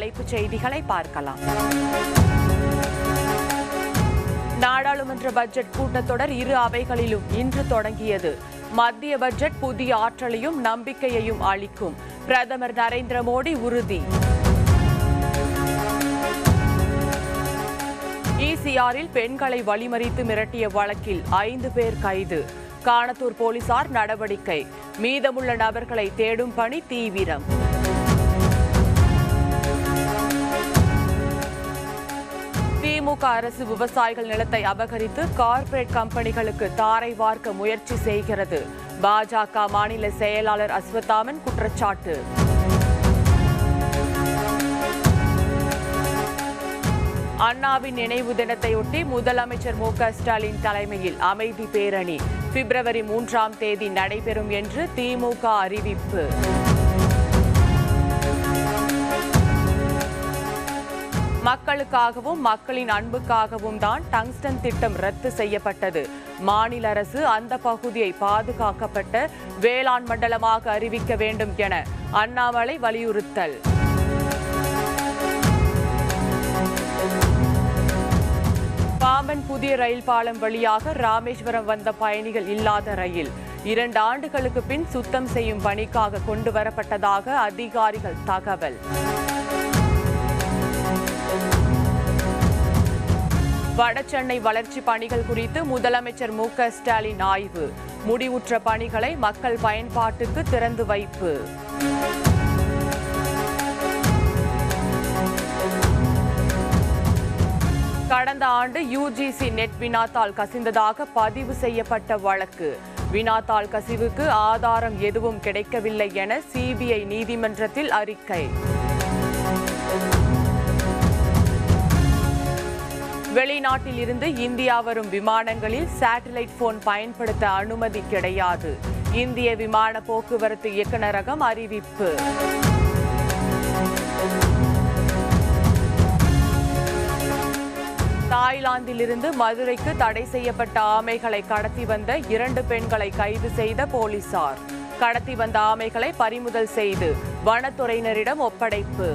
தலைப்புச் செய்திகளை பார்க்கலாம். நாடாளுமன்ற பட்ஜெட் கூட்டத்தொடர் இரு அவைகளிலும் இன்று தொடங்கியது. மத்திய பட்ஜெட் புதிய ஆற்றலையும் நம்பிக்கையையும் அளிக்கும். பிரதமர் நரேந்திர மோடி உறுதி. ஈசிஆரில் பெண்களை வழிமறித்து மிரட்டிய வழக்கில் 5 பேர் கைது. காணத்தூர் போலீசார் நடவடிக்கை. மீதமுள்ள நபர்களை தேடும் பணி தீவிரம். திமுக அரசு விவசாயிகள் நிலத்தை அபகரித்து கார்ப்பரேட் கம்பெனிகளுக்கு தாரை வார்க்க முயற்சி செய்கிறது. பாஜக மாநில செயலாளர் அஸ்வத்தாமன் குற்றச்சாட்டு. அண்ணாவின் நினைவு தினத்தையொட்டி முதலமைச்சர் மு.க. ஸ்டாலின் தலைமையில் அமைதி பேரணி பிப்ரவரி 3ஆம் தேதி நடைபெறும் என்று திமுக அறிவிப்பு. மக்களுக்காகவும் மக்களின் அன்புக்காகவும் தான் டங்ஸ்டன் திட்டம் ரத்து செய்யப்பட்டது. மாநில அரசு அந்த பகுதியை பாதுகாக்கப்பட்ட வேளாண் மண்டலமாக அறிவிக்க வேண்டும் என அண்ணாமலை வலியுறுத்தல். பாம்பன் புதிய ரயில் பாலம் வழியாக ராமேஸ்வரம் வந்த பயணிகள் இல்லாத ரயில் 2 ஆண்டுகளுக்கு பின் சுத்தம் செய்யும் பணிக்காக கொண்டு வரப்பட்டதாக அதிகாரிகள் தகவல். வடசென்னை வளர்ச்சி பணிகள் குறித்து முதலமைச்சர் மு.க. ஸ்டாலின் ஆய்வு. முடிவுற்ற பணிகளை மக்கள் பயன்பாட்டுக்கு திறந்து வைப்பு. கடந்த ஆண்டு யுஜிசி நெட் வினாத்தாள் கசிந்ததாக பதிவு செய்யப்பட்ட வழக்கு. வினாத்தாள் கசிவுக்கு ஆதாரம் எதுவும் கிடைக்கவில்லை என சிபிஐ நீதிமன்றத்தில் அறிக்கை. வெளிநாட்டில் இருந்து இந்தியா வரும் விமானங்களில் சேட்டலைட் போன் பயன்படுத்த அனுமதி கிடையாது. இந்திய விமான போக்குவரத்து இயக்குநரகம் அறிவிப்பு. தாய்லாந்திலிருந்து மதுரைக்கு தடை செய்யப்பட்ட ஆமைகளை கடத்தி வந்த 2 பெண்களை கைது செய்த போலீசார். கடத்தி வந்த ஆமைகளை பறிமுதல் செய்து வனத்துறையினரிடம் ஒப்படைப்பு.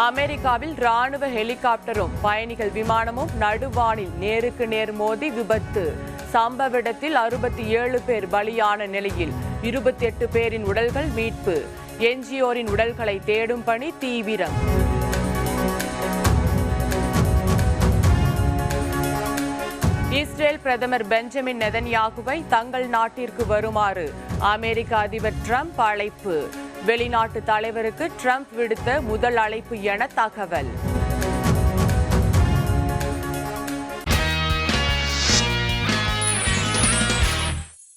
அமெரிக்காவில் ராணுவ ஹெலிகாப்டரும் பயணிகள் விமானமும் நடுவானில் நேருக்கு நேர் மோதி விபத்து. சம்பவ இடத்தில் 67 பேர் பலியான நிலையில் 28 பேரின் உடல்கள் மீட்பு. எஞ்சியோரின் உடல்களை தேடும் பணி தீவிரம். இஸ்ரேல் பிரதமர் பெஞ்சமின் நெதன்யாகுவை தங்கள் நாட்டிற்கு வருமாறு அமெரிக்க அதிபர் டிரம்ப் அழைப்பு. வெளிநாட்டு தலைவருக்கு டிரம்ப் விடுத்த முதல் அழைப்பு என தகவல்.